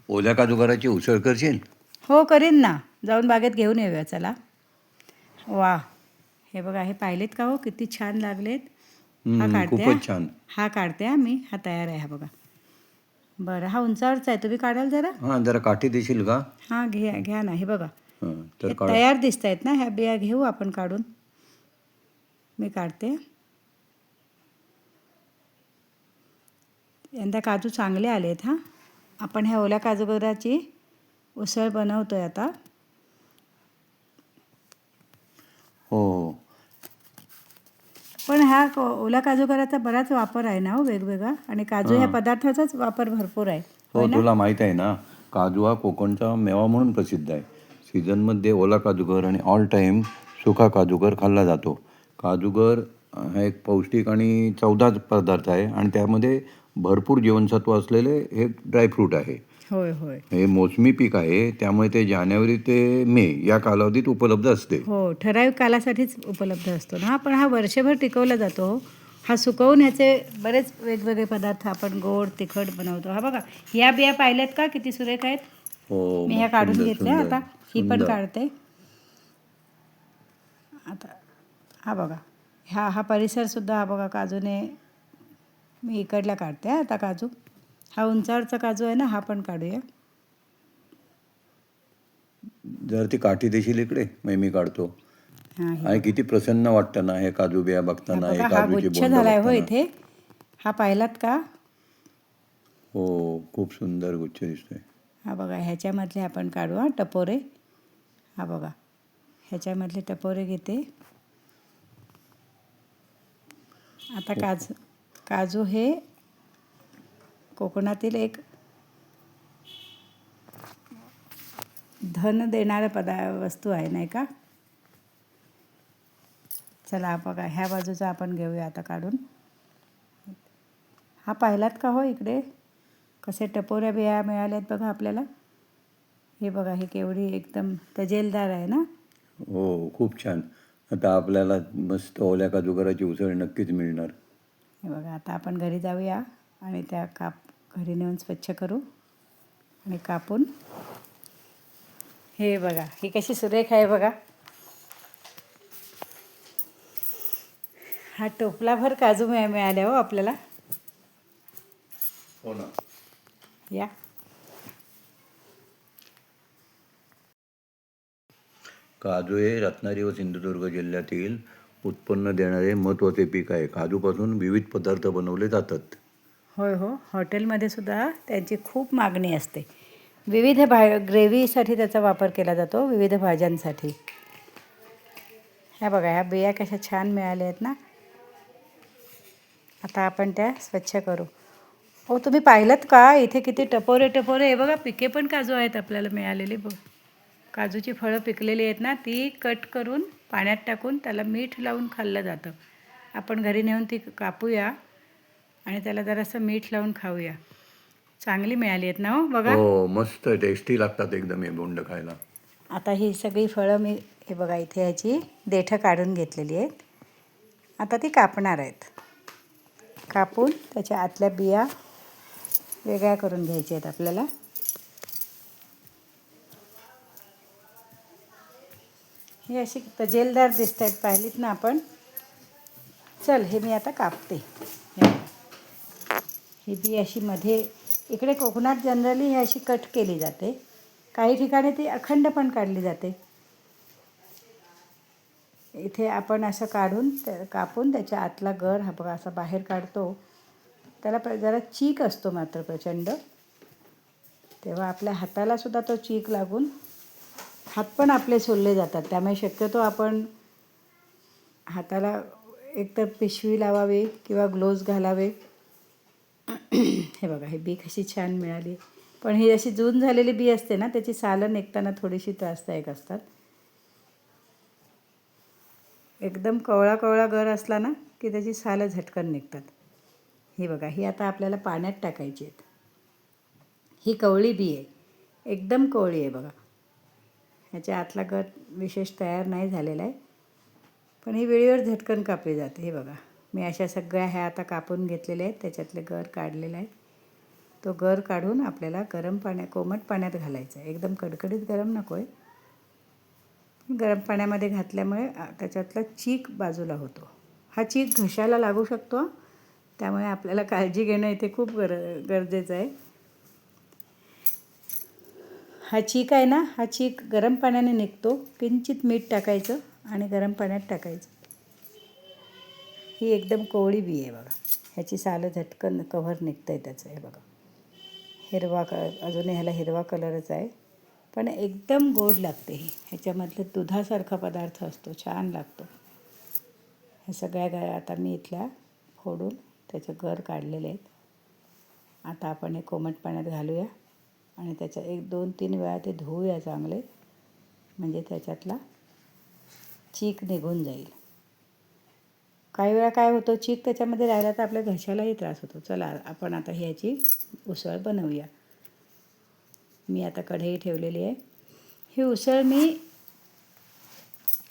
ओल्या काजूगराची उसळ करशील? हो करीन ना, जाऊन बागेत घेऊन येऊया चला. वा, हे बघा, हे पाहिलेत का हो, किती छान लागलेत. हा काढते हा, खूपच छान. हा काढते हा मी, हा तयार आहे हा बघा. बरं, हा उंचावरचा आहे, तुम्ही काढाल जरा. हां, जरा काठी देशील का? हां घ्या घ्या ना, हे बघा, हां, तर हे काढ. तयार दिसत आहेत ना, ह्या बिया घेऊ आपण काढून. मी काढते. यंदा काजू चांगले आलेत हां. आपण ह्या ओल्या काजूगराची उसळ बनवतोय आता. हो हो. पण ह्या ओल्या काजूगराचा बराच वापर आहे ना हो वेगवेगळा, आणि काजू ह्या हां. पदार्थाचाच वापर भरपूर आहे, होय हो, ना. तुला माहीत आहे ना, काजू हा कोकणचा मेवा म्हणून प्रसिद्ध आहे. सीझनमध्ये ओला काजूगर आणि ऑल टाईम सुका काजूगर खाल्ला जातो. काजूगर हा एक पौष्टिक आणि चवदार पदार्थ आहे आणि त्यामध्ये भरपूर जीवनसत्व असलेले हे ड्रायफ्रूट आहे. होय होय हे मोसमी पीक आहे, त्यामुळे ते जानेवारी ते मे या कालावधीत उपलब्ध असते. हो, ठराविक कालासाठीच उपलब्ध असतो ना, पण हा वर्षभर टिकवला जातो. हा सुकवून ह्याचे बरेच वेगवेगळे पदार्थ आपण गोड तिखट बनवतो. हा बघा, या बिया पाहिल्यात का किती सुरेख आहेत. हो, मी मग ह्या काढून सुंदर घेतल्या, सुंदर आता ही पण सुंदर. काढते. आता हा बघा, हा परिसरसुद्धा हा बघा काजूने मी इकडला काढते आता काजू. हा उंचावरचा काजू आहे ना, हा पण काढूया. जर ती काठी देशील इकडे, मग मी काढतो. हां, हे आणि बघा, किती प्रसन्न वाटतं ना हे काजू बिया हा बघताना, हे बघा, हा काजूची गुच्छ बोंड झालाय हो बघताना. इथे. हा पाहिलात का. हो, खूप सुंदर गुच्छ दिसतोय. हा बघा, ह्याच्यामधले आपण काढू हा टपोरे. हा बघा, ह्याच्यामधले टपोरे घेते. आता हो काजू हे कोकणातील एक धन देणारं वस्तू आहे नाही का. चला बघा, ह्या बाजूचा आपण घेऊया आता काढून. हा पाहिलात का हो इकडे, कसे टपोऱ्या बिया मिळाल्यात बघा आपल्याला. हे बघा, हे केवढी एकदम तजेलदार आहे ना. हो, खूप छान. आता आपल्याला मस्त ओल्या काजूगराची उसळ नक्कीच मिळणार. हे बघा, आता आपण घरी जाऊया आणि त्या घरी नेऊन स्वच्छ करू आणि कापून. हे बघा, ही कशी सुरेख आहे बघा. हा टोपलाभर काजू मिळाल्या हो आपल्याला. हो ना. या, काजू हे रत्नागिरी व सिंधुदुर्ग जिल्ह्यातील उत्पन्न देणारे महत्त्वाचे पीक आहे. काजूपासून विविध पदार्थ बनवले जातात. होय हो, हॉटेलमध्ये सुद्धा त्यांची खूप मागणी असते. विविध ग्रेव्हीसाठी त्याचा वापर केला जातो, विविध भाज्यांसाठी. ह्या बघा, ह्या बिया कशा छान मिळाल्या आहेत ना. आता आपण त्या स्वच्छ करू. हो, तुम्ही पाहिलंत का इथे किती टपोरे टपोरे. हे बघा, पिके पण काजू आहेत आपल्याला मिळालेली. बघ, काजूची फळं पिकलेली आहेत ना, ती कट करून पाण्यात टाकून त्याला मीठ लावून खाल्लं जातं. आपण घरी नेऊन ती कापूया आणि त्याला जरासं मीठ लावून खाऊया. चांगली मिळाली आहेत ना हो बघा. हो, मस्त टेस्टी लागतात एकदम हे बोंड खायला. आता ही सगळी फळं मी, हे बघा, इथे ह्याची देठं काढून घेतलेली आहेत. आता ती कापणार आहेत. कापून त्याच्या आतल्या बिया वेगळ्या करून घ्यायच्या आहेत आपल्याला. ही अशी तजेलदार दिसत आहेत, पाहिलीत ना आपण. चल, हे मी आता कापते. ही बी अशी मध्ये, इकडे कोकणात जनरली ही अशी कट केली जाते. काही ठिकाणी ती अखंड पण काढली जाते. इथे आपण असं काढून कापून त्याच्या आतला गर हा बघा असा बाहेर काढतो. त्याला जरा चीक असतो मात्र प्रचंड. तेव्हा आपल्या हाताला सुद्धा तो चीक लागून हात पण आपले सोलले जातात. त्यामुळे शक्यतो आपण हाताला एकतर पिशवी लावावी किंवा ग्लोव्ज घालावे. हे बघा, ही बी कशी छान मिळाली. पण ही अशी जून झालेली बी असते ना, त्याची सालं निघताना थोडीशी त्रासदायक असतात. एकदम कवळा कवळा गर असला ना की त्याची सालं झटकन निघतात. ही बघा, ही आता आपल्याला पाण्यात टाकायची आहेत. ही कवळी बी आहे, एकदम कवळी आहे बघा. ह्याच्या आतला गर विशेष तयार नाही झालेला आहे, पण ही वेळेवर झटकन कापली जाते. हे बघा, मी अशा सगळ्या ह्या आता कापून घेतलेल्या आहेत, त्याच्यातले गर काढलेले आहेत. तो गर काढून आपल्याला कोमट पाण्यात घालायचा आहे. एकदम कडकडीत गरम नको आहे. गरम पाण्यामध्ये घातल्यामुळे त्याच्यातला चीक बाजूला होतो. हा चीक घशाला लागू शकतो, त्यामुळे आपल्याला काळजी घेणं इथे खूप गरजेचं आहे. हा चीक आहे ना, हा चीक गरम पाण्याने निघतो. किंचित मीठ टाकायचं आणि गरम पाण्यात टाकायचं. ही एकदम कोवळी बी आहे बघा. ह्याची सालं झटकन कव्हर निघतं आहे त्याचं. हे बघा, अजूनही ह्याला हिरवा कलरच आहे, पण एकदम गोड लागते ही. ह्याच्यामधलं दुधासारखा पदार्थ असतो, छान लागतो. हे सगळ्या आता मी इथल्या फोडून त्याचे गर काढलेले आहेत. आता आपण हे कोमट पाण्यात घालूया आणि त्याच्या 1-2-3 वेळा ते धुवूया चांगले, म्हणजे त्याच्यातला चीक निघून जाईल. काही वेळा काय होतं, चीक त्याच्यामध्ये राहिला तर आपल्या घशालाही त्रास होतो. चला आपण आता ह्याची उसळ बनवूया. मी आता कढई ठेवलेली आहे. ही उसळ मी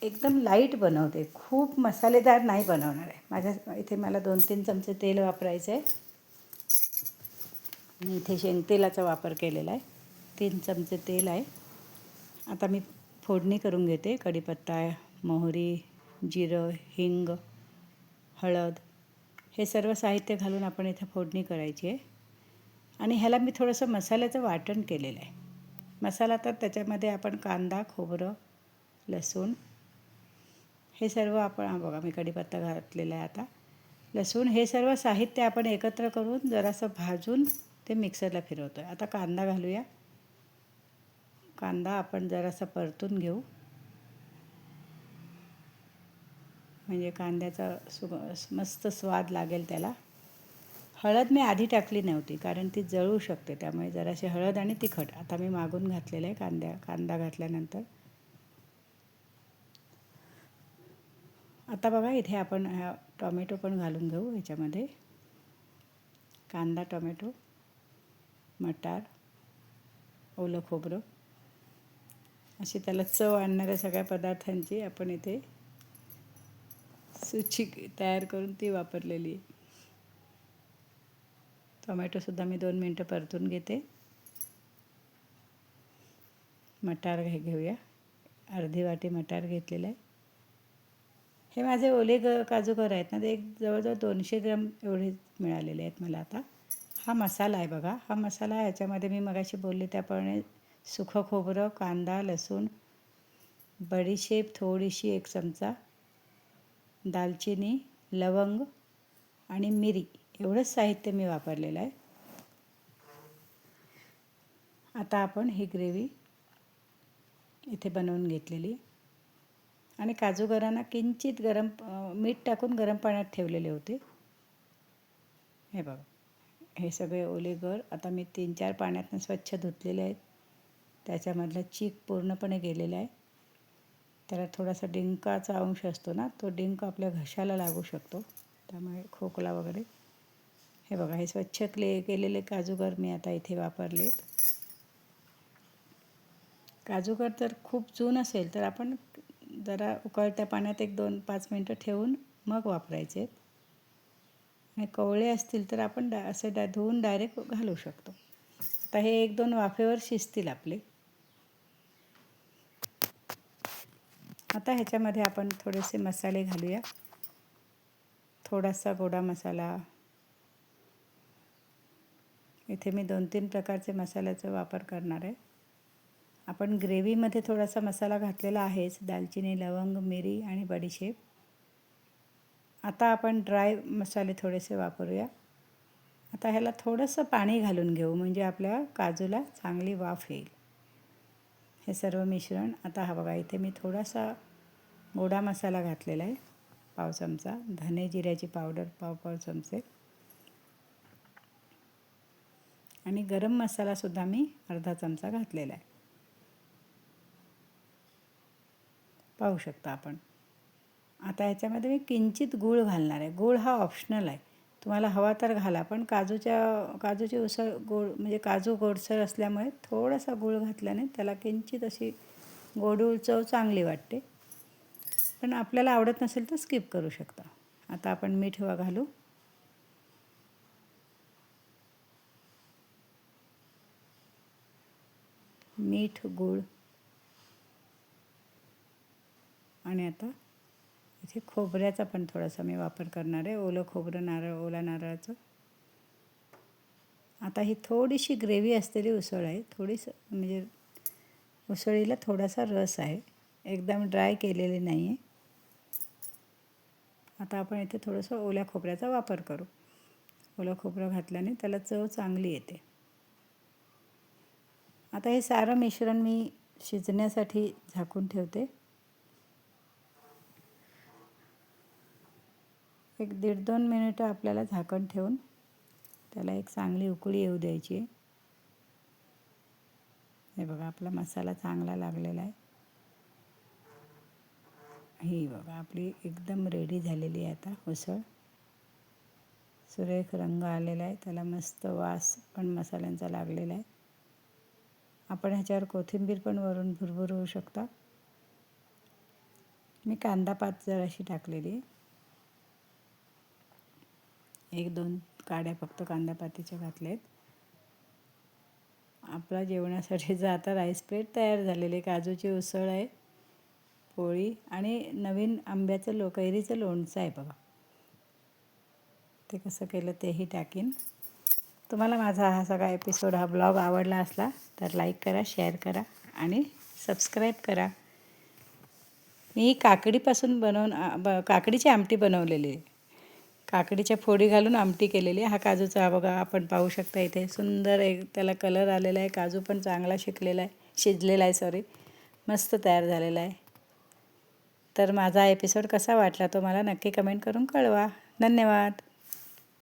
एकदम लाईट बनवते, खूप मसालेदार नाही बनवणार आहे. इथे मला 2-3 चमचे तेल वापरायचं आहे. मी इथे शेंगतेलाचा वापर केलेला आहे. 3 चमचे तेल आहे. आता मी फोडणी करून घेते. कढीपत्ता, मोहरी, जिरं, हिंग, हळद हे सर्व साहित्य घालून आपण इथे फोडणी करायची आहे. आणि ह्याला मी थोडंसं मसाल्याचं वाटण केलेलं आहे. मसाला तर त्याच्यामध्ये आपण कांदा, खोबरं, लसूण हे सर्व आपण बघा, मी कढीपत्ता घातलेला आहे. आता लसूण हे सर्व साहित्य आपण एकत्र करून जरासं भाजून ते मिक्सरला फिरवतो आहे. आता कांदा घालूया. कांदा आपण जरासा परतून घेऊ, म्हणजे कांद्याचा मस्त स्वाद लागेल त्याला. हळद मी आधी टाकली नव्हती, कारण ती जळू शकते, त्यामुळे जराशी हळद आणि तिखट आता मी मागून घातलेलं आहे. कांदा घातल्यानंतर आता बघा, इथे आपण टोमॅटो पण घालून घेऊ ह्याच्यामध्ये. कांदा, टोमॅटो, मटार, ओलं खोबरं अशी त्याला चव आणणाऱ्या सगळ्या पदार्थांची आपण इथे सूची तयार करून ती वापरलेली आहे. टोमॅटोसुद्धा मी 2 मिनटं परतून घेते. मटार घेऊया. अर्धी वाटी मटार घेतलेलं आहे. हे माझे ओले काजूगर आहेत ना, ते जवळजवळ 200 ग्रॅम एवढे मिळालेले आहेत मला आता. हा मसाला आहे बघा. हा मसाला ह्याच्यामध्ये मी मगाशी बोलले त्याप्रमाणे सुकं खोबरं, कांदा, लसूण, बडीशेप थोडीशी 1 चमचा, दालचिनी, लवंग आणि मिरी एवढंच साहित्य मी वापरलेलं आहे. आता आपण ही ग्रेव्ही इथे बनवून घेतलेली आणि काजूगरांना किंचित मीठ टाकून गरम पाण्यात ठेवलेले होते. हे बघा, हे सगळे ओले गर आता मी 3-4 पाण्यातनं स्वच्छ धुतलेले आहेत. त्याच्यामधला चीक पूर्णपणे गेलेला आहे. त्याला थोडासा डिंकाचा अंश असतो ना, तो डिंक आपल्या घशाला लागू शकतो, त्यामुळे खोकला वगैरे. हे बघा, हे स्वच्छ केलेले काजूगर मी आता इथे वापरलेत. काजूगर जर खूप चून असेल तर आपण जरा उकळत्या पाण्यात 1-2-5 मिनटं ठेवून मग वापरायचे. आणि कवळे असतील तर आपण धुवून डायरेक्ट घालू शकतो. आता हे 1-2 वाफेवर शिजतील आपले. आता ह्याच्यामध्ये आपण थोडेसे मसाले घालूया. थोडासा गोडा मसाला. इथे मी 2-3 प्रकारचे मसाल्याचा वापर करणार आहे. आपण ग्रेव्हीमध्ये थोडासा मसाला घातलेला आहेच, दालचिनी, लवंग, मिरी आणि बडीशेप. आता आपण ड्राय मसाले थोडेसे वापरूया. आता ह्याला थोडंसं पाणी घालून घेऊ, म्हणजे आपल्या काजूला चांगली वाफ येईल. हे सर्व मिश्रण आता हा बघा, इथे मी थोडासा गोडा मसाला घातलेला आहे, 1/2 चमचा. धने जिऱ्याची पावडर 1/2 चमचे आणि गरम मसालासुद्धा मी 1/2 चमचा घातलेला आहे. पाहू शकता आपण. आता ह्याच्यामध्ये मी किंचित गूळ घालणार आहे. गूळ हा ऑप्शनल आहे, तुम्हाला हवा तर घाला, पण काजूची उसळ म्हणजे काजू गोडसर असल्यामुळे थोडासा गूळ घातल्याने त्याला किंचित अशी गोडूळ चव चांगली वाटते. पण आपल्याला आवडत नसेल तर स्किप करू शकता. आता आपण मीठ घालू. मीठ, गूळ आणि आता इथे खोबऱ्याचा पण थोडासा मी वापर करणार आहे. ओलं खोबरं, ओला नारळाचं. आता ही थोडीशी ग्रेव्ही असलेली उसळ आहे. थोडीसं म्हणजे उसळीला थोडासा रस आहे, एकदम ड्राय केलेली नाही आहे. आता आपण इथे थोडंसं ओल्या खोबऱ्याचा वापर करू. ओलं खोबरं घातल्याने त्याला चव चांगली येते. आता हे सारं मिश्रण मी शिजण्यासाठी झाकून ठेवते. 1-1.5-2 मिनिटं आपल्याला झाकण ठेवून त्याला एक चांगली उकळी येऊ द्यायची आहे. हे बघा आपला मसाला चांगला लागलेला आहे. ही बघा आपली एकदम रेडी झालेली आहे आता उसळ. सुरेख रंग आलेला आहे, त्याला मस्त वास पण मसाल्यांचा लागलेला आहे. आपण ह्याच्यावर कोथिंबीर पण वरून भुरभुर होऊ शकता. मी कांदा पात जराशी टाकलेली आहे. 1-2 काड्या फक्त कांदा पातीच्या घातल्या आहेत. आपला जेवणासाठीचा आता राईस प्लेट तयार झालेली आहे. काजूची उसळ आहे, पोळी आणि नवीन आंब्याचं कैरीचं लोणचं आहे बघा. ते कसं केलं तेही टाकीन. तुम्हाला माझा हा सगळा एपिसोड, हा ब्लॉग आवडला असला तर लाईक करा, शेअर करा आणि सबस्क्राईब करा. मी काकडीपासून काकडीची आमटी बनवलेली आहे. काकडीच्या फोडी घालून आमटी केलेली आहे. हा काजूचा बघा आपण पाहू शकता इथे सुंदर एक त्याला कलर आलेला आहे. काजू पण चांगला शिजलेला आहे मस्त तयार झालेला आहे. तर माझा एपिसोड कसा वाटला तो मला नक्की कमेंट करून कळवा. धन्यवाद.